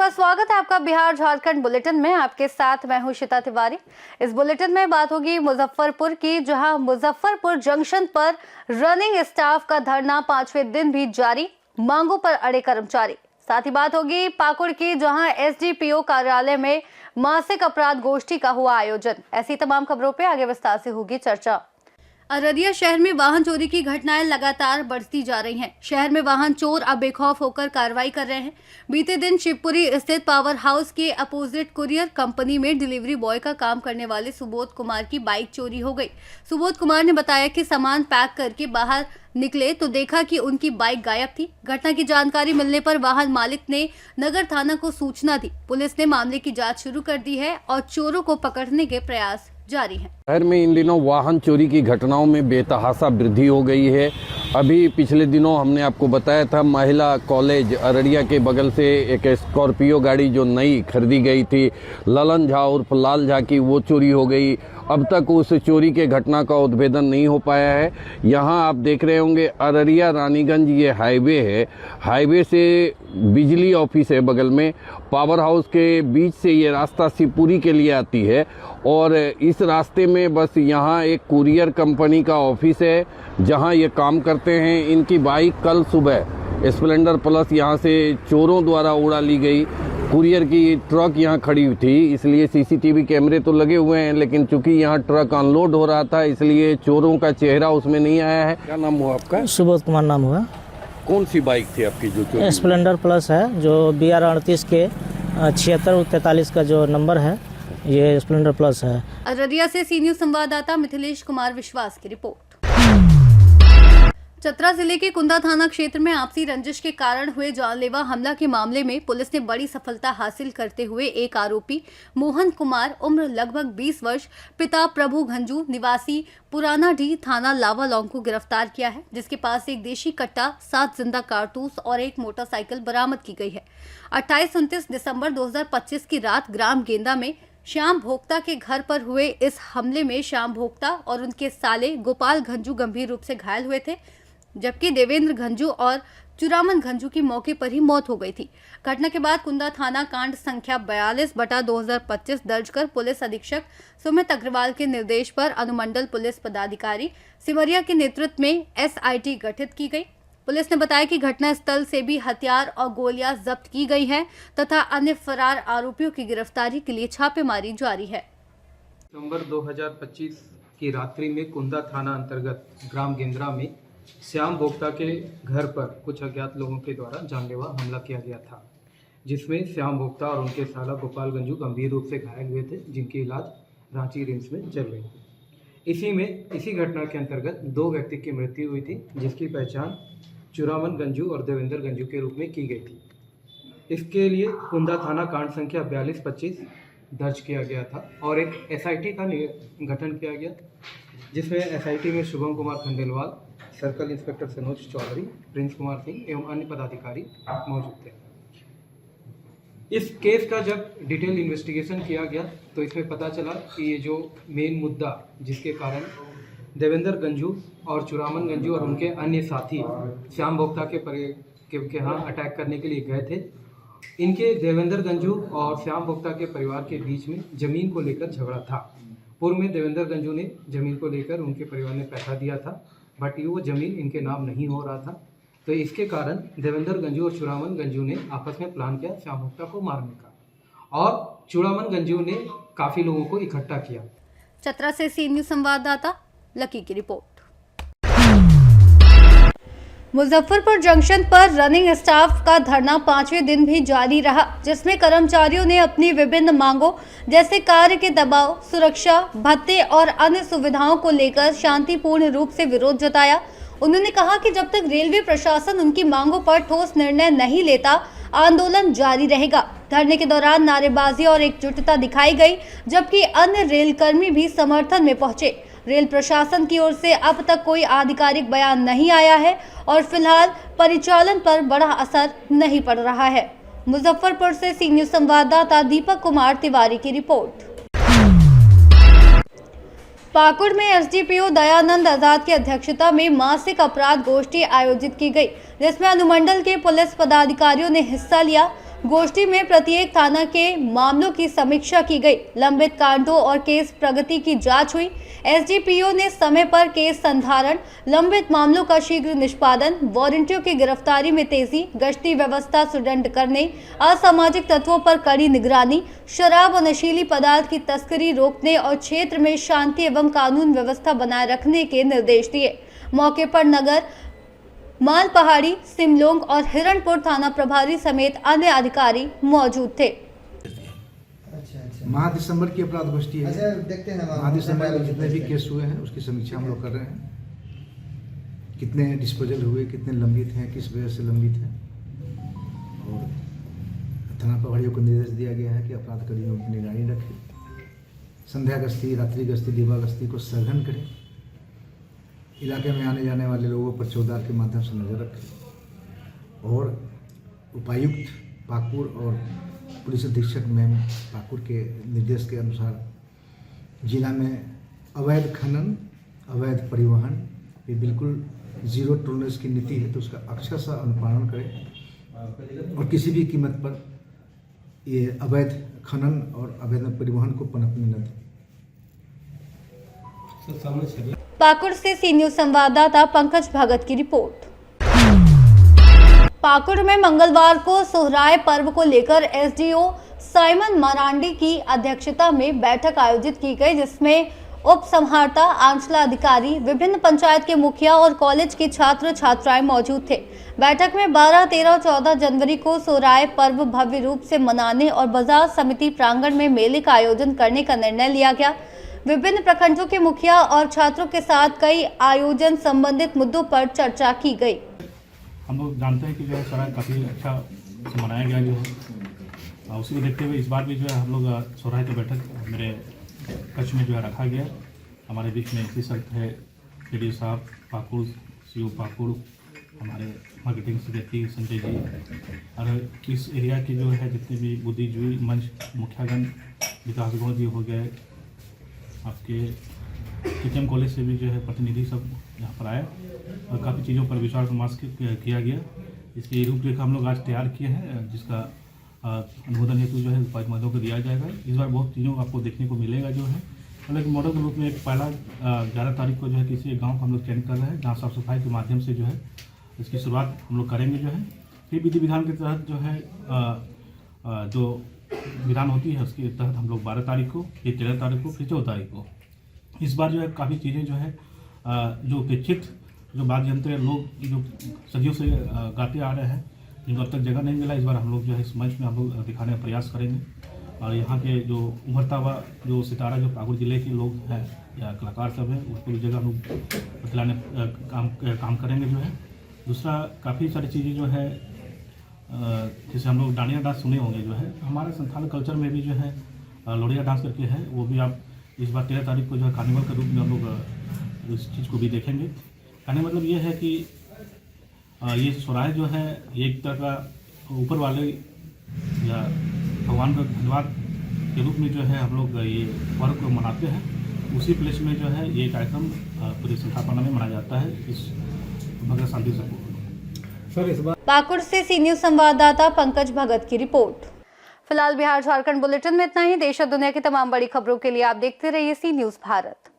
बहुत स्वागत है आपका बिहार झारखंड बुलेटिन में। आपके साथ मैं हूं श्वेता तिवारी। इस बुलेटिन में बात होगी मुजफ्फरपुर की, जहां मुजफ्फरपुर जंक्शन पर रनिंग स्टाफ का धरना 5वें दिन भी जारी, मांगों पर अड़े कर्मचारी। साथ ही बात होगी पाकुड़ की, जहां एसडीपीओ कार्यालय में मासिक अपराध गोष्ठी का हुआ आयोजन। ऐसी तमाम खबरों पे आगे विस्तार से होगी चर्चा। अररिया शहर में वाहन चोरी की घटनाएं लगातार बढ़ती जा रही हैं। शहर में वाहन चोर अब बेखौफ होकर कार्रवाई कर रहे हैं। बीते दिन शिवपुरी स्थित पावर हाउस के अपोजिट कुरियर कंपनी में डिलीवरी बॉय का काम करने वाले सुबोध कुमार की बाइक चोरी हो गई। सुबोध कुमार ने बताया कि सामान पैक करके बाहर निकले तो देखा कि उनकी बाइक गायब थी। घटना की जानकारी मिलने पर वाहन मालिक ने नगर थाना को सूचना दी। पुलिस ने मामले की जांच शुरू कर दी है और चोरों को पकड़ने के प्रयास जारी है। शहर में इन दिनों वाहन चोरी की घटनाओं में बेतहाशा वृद्धि हो गई है। अभी पिछले दिनों हमने आपको बताया था, महिला कॉलेज अररिया के बगल से एक स्कॉर्पियो गाड़ी जो नई खरीदी गई थी ललन झा उर्फ लाल झा की, वो चोरी हो गई। अब तक उस चोरी के घटना का उद्भेदन नहीं हो पाया है। यहाँ आप देख रहे होंगे अररिया रानीगंज ये हाईवे है, हाईवे से बिजली ऑफिस है बगल में, पावर हाउस के बीच से ये रास्ता शिवपुरी के लिए आती है और इस रास्ते में बस यहाँ एक कुरियर कंपनी का ऑफिस है जहाँ ये काम करते हैं। इनकी बाइक कल सुबह स्प्लेंडर प्लस यहाँ से चोरों द्वारा उड़ा ली गई। कुरियर की ट्रक यहाँ खड़ी हुई थी, इसलिए सीसीटीवी कैमरे तो लगे हुए हैं, लेकिन चूंकि यहाँ ट्रक अनलोड हो रहा था इसलिए चोरों का चेहरा उसमें नहीं आया है। क्या नाम हुआ आपका? सुबोध कुमार नाम हुआ। कौन सी बाइक थी आपकी जो चोरी? स्प्लेंडर प्लस है, जो BR 38 के 7643 का जो नंबर है, ये स्प्लेंडर प्लस है। अररिया से सी न्यूज संवाददाता मिथिलेश कुमार विश्वास की रिपोर्ट। चतरा जिले के कुंदा थाना क्षेत्र में आपसी रंजिश के कारण हुए जानलेवा हमला के मामले में पुलिस ने बड़ी सफलता हासिल करते हुए एक आरोपी मोहन कुमार उम्र लगभग 20 वर्ष, पिता प्रभु घंजू निवासी पुराना डी थाना लावालौंग को गिरफ्तार किया है, जिसके पास एक देशी कट्टा, 7 जिंदा कारतूस और एक मोटरसाइकिल बरामद की गई है। 28-29 दिसंबर 2025 की रात ग्राम गेंदा में श्याम भोक्ता के घर पर हुए इस हमले में श्याम भोक्ता और उनके साले गोपाल घंजू गंभीर रूप से घायल हुए थे, जबकि देवेंद्र घंजू और चुरामन घंजू की मौके पर ही मौत हो गई थी। घटना के बाद कुंदा थाना कांड संख्या 42/2025 दर्ज कर पुलिस अधीक्षक सुमित अग्रवाल के निर्देश पर अनुमंडल पुलिस पदाधिकारी सिमरिया के नेतृत्व में SIT गठित की गई। पुलिस ने बताया कि घटना स्थल से भी हथियार और गोलियां जब्त की गई हैं तथा अन्य फरार आरोपियों की गिरफ्तारी के लिए छापेमारी जारी है। दिसंबर 2025 की रात्रि में कुंदा थाना अंतर्गत ग्राम गेंद्रा में श्याम भोक्ता के घर पर कुछ अज्ञात लोगों के द्वारा जानलेवा हमला किया गया था, जिसमें श्याम भोक्ता और उनके साला गोपाल गंजू गंभीर रूप से घायल हुए थे, जिनकी इलाज रांची रिम्स में चल रही थी। इसी घटना के अंतर्गत 2 व्यक्ति की मृत्यु हुई थी, जिसकी पहचान चुरामन गंजू और देवेंद्र गंजू के रूप में की गई थी। इसके लिए कुंदा थाना कांड संख्या 4225 दर्ज किया गया था और एक SIT का गठन किया गया, जिसमें SIT में Shubham Kumar Khandelwal, circle inspector Sanoj Chaudhary, Prince Kumar Singh एवं अन्य पदाधिकारी मौजूद थे। इस केस का जब डिटेल इन्वेस्टिगेशन किया गया तो इसमें पता चला कि ये जो मेन मुद्दा जिसके कारण देवेंद्र गंजू और चुरामन गंजू और उनके अन्य साथी श्याम भोक्ता के यहाँ अटैक करने के लिए गए थे, इनके देवेंद्र गंजू और श्याम भोक्ता के परिवार के बीच में ज़मीन को लेकर झगड़ा था। पूर्व में देवेंद्र गंजू ने ज़मीन को लेकर उनके परिवार ने पैसा दिया था, बट वो ज़मीन इनके नाम नहीं हो रहा था, तो इसके कारण देवेंद्र गंजू और चुरामन गंजू ने आपस में प्लान किया श्याम भोक्ता को मारने का और चुरामन गंजू ने काफ़ी लोगों को इकट्ठा किया। चतरा से सी न्यूज संवाददाता लकी की रिपोर्ट। मुजफ्फरपुर जंक्शन पर रनिंग स्टाफ का धरना 5वें दिन भी जारी रहा, जिसमें कर्मचारियों ने अपनी विभिन्न मांगों जैसे कार्य के दबाव, सुरक्षा, भत्ते और अन्य सुविधाओं को लेकर शांतिपूर्ण रूप से विरोध जताया। उन्होंने कहा कि जब तक रेलवे प्रशासन उनकी मांगों पर ठोस निर्णय नहीं लेता, आंदोलन जारी रहेगा। धरने के दौरान नारेबाजी और एकजुटता दिखाई गई, जबकि अन्य रेलकर्मी भी समर्थन में पहुंचे। रेल प्रशासन की ओर से अब तक कोई आधिकारिक बयान नहीं आया है और फिलहाल परिचालन पर बड़ा असर नहीं पड़ रहा है। मुजफ्फरपुर से सी न्यूज संवाददाता दीपक कुमार तिवारी की रिपोर्ट। पाकुड़ में SDPO दयानंद आजाद की अध्यक्षता में मासिक अपराध गोष्ठी आयोजित की गई, जिसमें अनुमंडल के पुलिस पदाधिकारियों ने हिस्सा लिया। गोष्ठी में प्रत्येक थाना के मामलों की समीक्षा की गई, लंबित कांडों और केस प्रगति की जांच हुई। एसडीपीओ ने समय पर केस संधारण, लंबित मामलों का शीघ्र निष्पादन, वारंटियों की गिरफ्तारी में तेजी, गश्ती व्यवस्था सुदृढ़ करने, असामाजिक तत्वों पर कड़ी निगरानी, शराब और नशीली पदार्थ की तस्करी रोकने और क्षेत्र में शांति एवं कानून व्यवस्था बनाए रखने के निर्देश दिए। मौके पर नगर माल पहाड़ी, सिमलोंग और हिरणपुर थाना प्रभारी समेत अन्य अधिकारी मौजूद थे। माह दिसंबर की अपराध गोष्ठी है। अच्छा, देखते हैं ना माह दिसंबर में जितने भी केस हुए हैं उसकी समीक्षा हम लोग कर रहे हैं। कितने डिस्पोजल हुए, कितने लंबित हैं, किस वजह से लंबित हैं, और थाना प्रभारियों को निर्देश दिया गया है कि अपराध कड़ियों की निगरानी रखें, संध्या गश्ती, रात्रि गश्ती, दिवा गश्ती को सघन करें, इलाके में आने जाने वाले लोगों पर चौकीदार के माध्यम से नजर रखें, और उपायुक्त पाकुड़ और पुलिस अधीक्षक मैम पाकुड़ के निर्देश के अनुसार जिला में अवैध खनन, अवैध परिवहन, ये बिल्कुल जीरो टॉलरेंस की नीति है, तो उसका अक्षरशः अनुपालन करें और किसी भी कीमत पर ये अवैध खनन और अवैध परिवहन को पनपने न दें। पाकुड़ से सी न्यूज संवाददाता पंकज भगत की रिपोर्ट। पाकुड़ में मंगलवार को सोहराय पर्व को लेकर एसडीओ साइमन मरांडी की अध्यक्षता में बैठक आयोजित की गई, जिसमें उप संहारता, आंचला अधिकारी, विभिन्न पंचायत के मुखिया और कॉलेज के छात्र छात्राएं मौजूद थे। बैठक में 12, 13 और 14 जनवरी को सोहराय पर्व भव्य रूप से मनाने और बाजार समिति प्रांगण में मेले का आयोजन करने का निर्णय लिया गया। विभिन्न प्रखंडों के मुखिया और छात्रों के साथ कई आयोजन संबंधित मुद्दों पर चर्चा की गई। हम लोग जानते हैं कि जो है सोहराय काफ़ी अच्छा से मनाया गया जो है, उसी को देखते हुए इस बार भी जो है हम लोग सोहराय की बैठक मेरे कच्छ में जो है रखा गया। हमारे बीच में इसी सख्त है डी साहब पाकुड़, सीओ पाकुड़, हमारे मार्केटिंग सेक्रेटरी संजय जी, और इस एरिया के जो है जितने भी बुद्धिजीवी मंच मुखियागण, विकासगण जी हो गए, आपके किचन कॉलेज से भी जो है प्रतिनिधि सब यहाँ पर आए और काफ़ी चीज़ों पर विचार विमर्श किया गया। इसकी रूपरेखा हम लोग आज तैयार किए हैं, जिसका अनुमोदन हेतु जो है उपायुक्त महोदय को दिया जाएगा। इस बार बहुत चीज़ों आपको देखने को मिलेगा जो है, मतलब मॉडल के रूप में एक पहला 11 तारीख को जो है किसी एक गाँव को हम लोग चयन कर रहे हैं, जहाँ साफ सफाई के माध्यम से जो है इसकी शुरुआत हम लोग करेंगे जो है। फिर विधि विधान के तहत जो है जो विधान होती है उसके तहत हम लोग 12 तारीख को, फिर 13 तारीख को, फिर 14 तारीख को। इस बार जो है काफ़ी चीज़ें जो है जो अपेक्षित जो वाद्य यंत्र लोग जो सदियों से गाते आ रहे हैं, जिनको अब तक जगह नहीं मिला, इस बार हम लोग जो है इस मंच में हम लोग दिखाने का प्रयास करेंगे। और यहाँ के जो उभरता हुआ जो सितारा जो पाकुड़ जिले के लोग हैं या कलाकार सब हैं, उसको जगह हम लोग दिलाने काम करेंगे जो है। दूसरा काफ़ी सारी चीज़ें जो है जैसे हम लोग डांडिया डांस सुने होंगे जो है, हमारे संथाल कल्चर में भी जो है लोरिया डांस करके है, वो भी आप इस बार 13 तारीख को जो है कार्निवल के रूप में हम लोग इस चीज़ को भी देखेंगे। कहने मतलब ये है कि ये सोहराय जो है एक तरह का ऊपर वाले या भगवान का धन्यवाद के रूप में जो है हम लोग ये पर्व को मनाते हैं। उसी प्लेस में जो है ये कार्यक्रम पूरी संस्थापना में मनाया जाता है इस भगत शांति सर। पाकुड़ से सी न्यूज संवाददाता पंकज भगत की रिपोर्ट। फिलहाल बिहार झारखंड बुलेटिन में इतना ही। देश और दुनिया की तमाम बड़ी खबरों के लिए आप देखते रहिए सी न्यूज भारत।